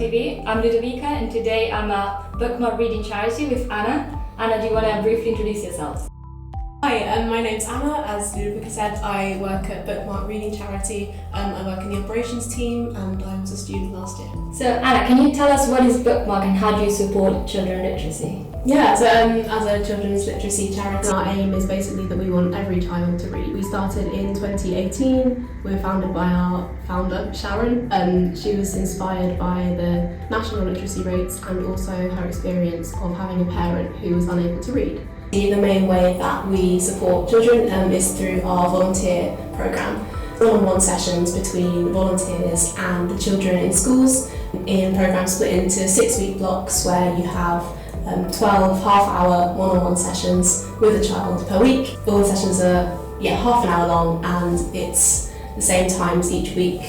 PiTV. I'm Ludovica and today I'm at Bookmark Reading Charity with Anna. Anna, do you want to briefly introduce yourself? Hi, my name's Anna. As Ludovica said, I work at Bookmark Reading Charity. I work in the operations team and I was a student last year. So Anna, can you tell us what is Bookmark and how do you support children's literacy? Yeah, so as a children's literacy charity, our aim is basically that we want every child to read. We started in 2018. We were founded by our founder, Sharon. She was inspired by the national literacy rates and also her experience of having a parent who was unable to read. The main way that we support children is through our volunteer programme. One-on-one sessions between volunteers and the children in schools in programmes split into 6-week blocks where you have 12 half-hour one-on-one sessions with a child per week. All the sessions are half an hour long and it's the same times each week,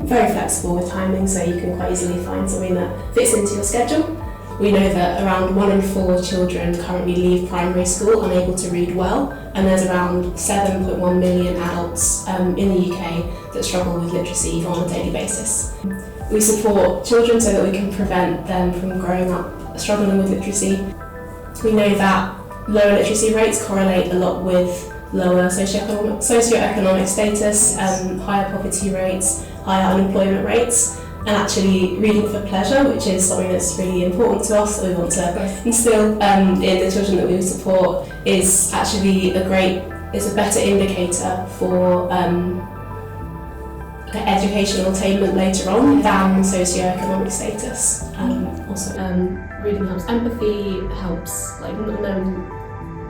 very flexible with timing so you can quite easily find something that fits into your schedule. We know that around 1 in 4 children currently leave primary school unable to read well, and there's around 7.1 million adults in the UK that struggle with literacy on a daily basis. We support children so that we can prevent them from growing up struggling with literacy. We know that lower literacy rates correlate a lot with lower socioeconomic status, higher poverty rates, higher unemployment rates. And actually reading for pleasure, which is something that's really important to us that we want to instill in the children that we support, is actually a better indicator for educational attainment later on than socioeconomic status. Reading helps empathy, helps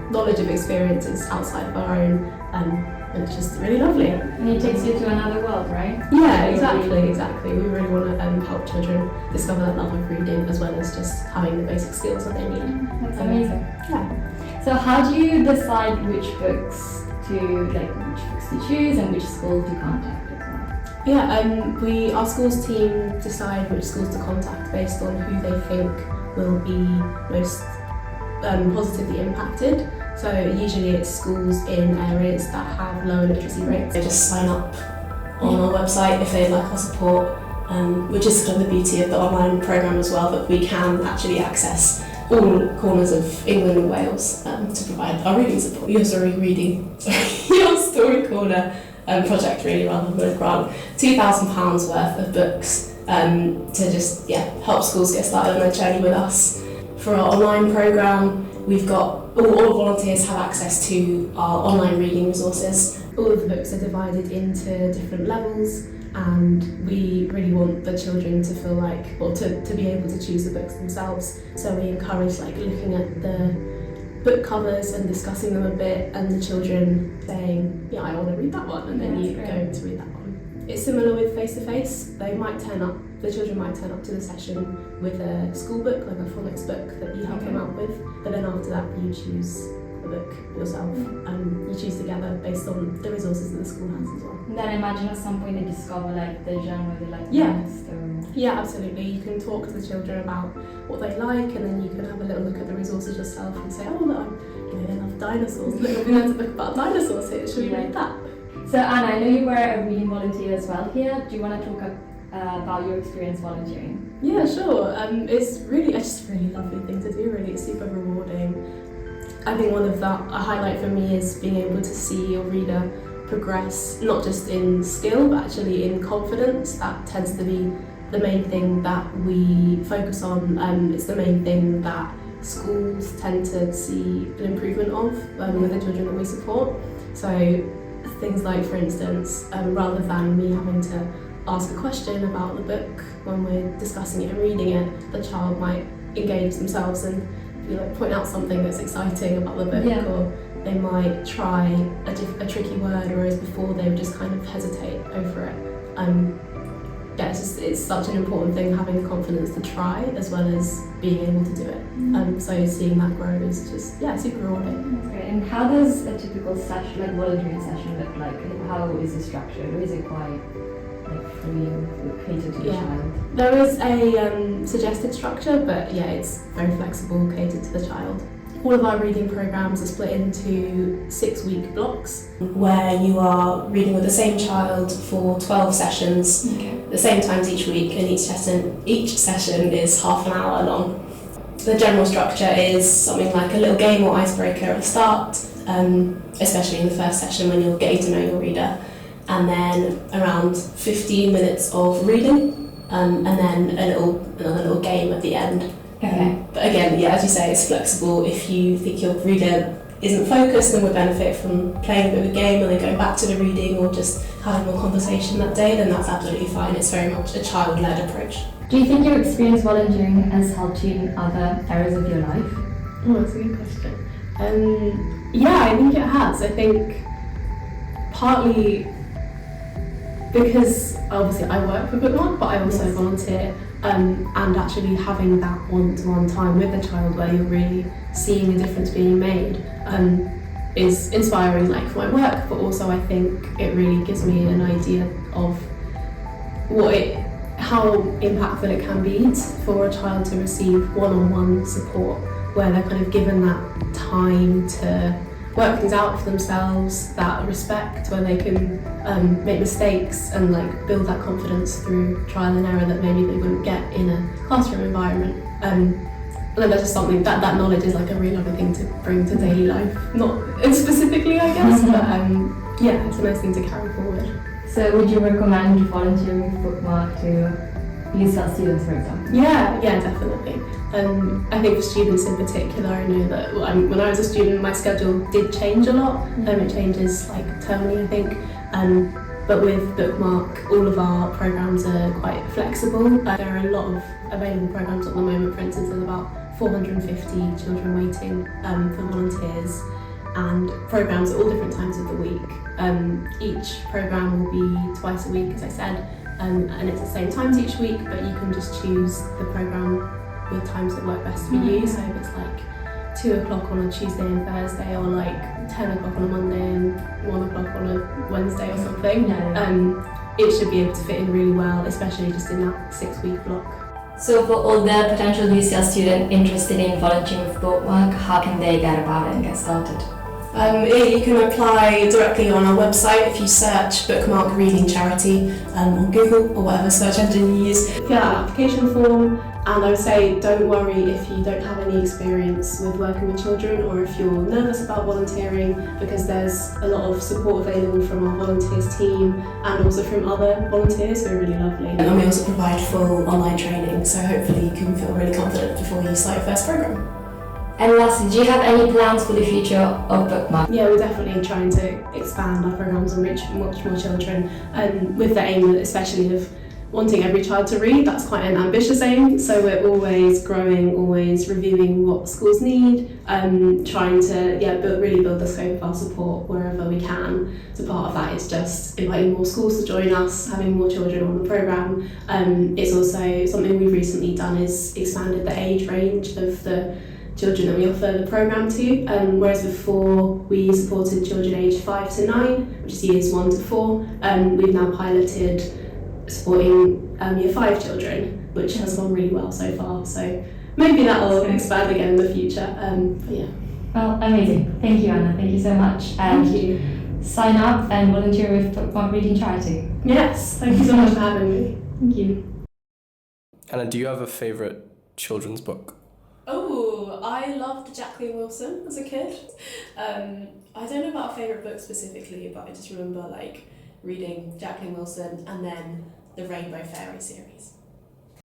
knowledge of experiences outside of our own, and it's just really lovely. And it takes you to another world, right? Yeah, exactly. We really want to help children discover that love of reading as well as just having the basic skills that they need. That's amazing. Yeah. So how do you decide which books to choose and which schools to contact as well? Yeah, our schools team decide which schools to contact based on who they think will be most positively impacted. So usually it's schools in areas that have lower literacy rates. They just sign up on our website if they'd like our support, which is kind of the beauty of the online programme as well, that we can actually access all corners of England and Wales to provide our reading support. Your Story Corner project really rather than a grant. £2,000 worth of books to just help schools get started on their journey with us. For our online programme, we've got all volunteers have access to our online reading resources. All of the books are divided into different levels, and we really want the children to feel to be able to choose the books themselves. So we encourage looking at the book covers and discussing them a bit, and the children saying, I want to read that one, and then you go to read that one. It's similar with face-to-face. The children might turn up to the session with a school book, like a phonics book that you help them out with, but then after that you choose a book yourself, and you choose together based on the resources that the school has as well. And then I imagine at some point they discover the genre they like most. Or... Yeah, absolutely. You can talk to the children about what they like, and then you can have a little look at the resources yourself and say, they love dinosaurs. Look, we learned a book about dinosaurs here. Should we read that? So Anna, I know you were a reading volunteer as well here. Do you want to talk about your experience volunteering? Yeah, sure. It's really just a really lovely thing to do. Really, it's super rewarding. I think a highlight for me is being able to see your reader progress, not just in skill, but actually in confidence. That tends to be the main thing that we focus on. It's the main thing that schools tend to see an improvement of with the children that we support. So things like, for instance, rather than me having to ask a question about the book when we're discussing it and reading it, the child might engage themselves and point out something that's exciting about the book, or they might try a tricky word, whereas before they would just kind of hesitate over it. It's such an important thing, having the confidence to try as well as being able to do it. So seeing that grow is just super rewarding. That's great. And how does a typical session, volunteering session, look like? How is it structured, or is it quite free and catered to the child? There is a suggested structure, but it's very flexible, catered to the child. All of our reading programmes are split into 6-week blocks where you are reading with the same child for 12 sessions, the same times each week, and each session is half an hour long. The general structure is something like a little game or icebreaker at the start, especially in the first session when you're getting to know your reader, and then around 15 minutes of reading, and then another little game at the end. Okay. But again, yeah, as you say, it's flexible. If you think your reader isn't focused and would benefit from playing a bit of a game and then going back to the reading or just having more conversation that day, then that's absolutely fine. It's very much a child-led approach. Do you think your experience volunteering has helped you in other areas of your life? Oh, that's a good question. Yeah, I think it has. I think partly because obviously I work for Bookmark, but I also volunteer, and actually having that one-to-one time with the child where you're really seeing a difference being made is inspiring, like for my work, but also I think it really gives me an idea of how impactful it can be for a child to receive one-on-one support where they're kind of given that time to work things out for themselves, that respect where they can make mistakes and like build that confidence through trial and error that maybe they wouldn't get in a classroom environment. And that's just something that knowledge is like a really lovely thing to bring to daily life. Not specifically, I guess, but yeah, it's a nice thing to carry forward. So would you recommend volunteering with Bookmark to ESL students, for example? Yeah, definitely. I think for students in particular, I know that when I was a student, my schedule did change a lot. It changes like termly, I think. But with Bookmark, all of our programmes are quite flexible. There are a lot of available programmes at the moment. For instance, there's about 450 children waiting for volunteers, and programmes at all different times of the week. Each programme will be twice a week, as I said, and it's the same times each week, but you can just choose the programme with times that work best for you. So if it's like 2 o'clock on a Tuesday and Thursday, or like 10 o'clock on a Monday and 1 o'clock on a Wednesday or something, it should be able to fit in really well, especially just in that 6-week block. So for all the potential UCL students interested in volunteering with Bookmark, how can they get about it and get started? You can apply directly on our website if you search Bookmark Reading Charity on Google or whatever search engine you use. Fill out an application form, and I would say don't worry if you don't have any experience with working with children or if you're nervous about volunteering, because there's a lot of support available from our volunteers team and also from other volunteers who are really lovely. And we also provide full online training, so hopefully you can feel really confident before you start your first programme. And lastly, do you have any plans for the future of Bookmark? Yeah, we're definitely trying to expand our programmes and reach much more children, with the aim especially of wanting every child to read. That's quite an ambitious aim, so we're always growing, always reviewing what schools need, trying to really build the scope of our support wherever we can. So part of that is just inviting more schools to join us, having more children on the programme. It's also something we've recently done is expanded the age range of the children that we offer the programme to, whereas before we supported children aged 5 to 9, which is years 1 to 4. We've now piloted supporting year 5 children, which has gone really well so far. So maybe that will expand again in the future. But yeah. Well, amazing. Thank you, Anna. Thank you so much. And thank you. Sign up and volunteer with Bookmark Reading Charity. Yes, thank you so much for having me. Thank you. Anna, do you have a favourite children's book? Oh, I loved Jacqueline Wilson as a kid. I don't know about a favourite book specifically, but I just remember like reading Jacqueline Wilson and then the Rainbow Fairy series.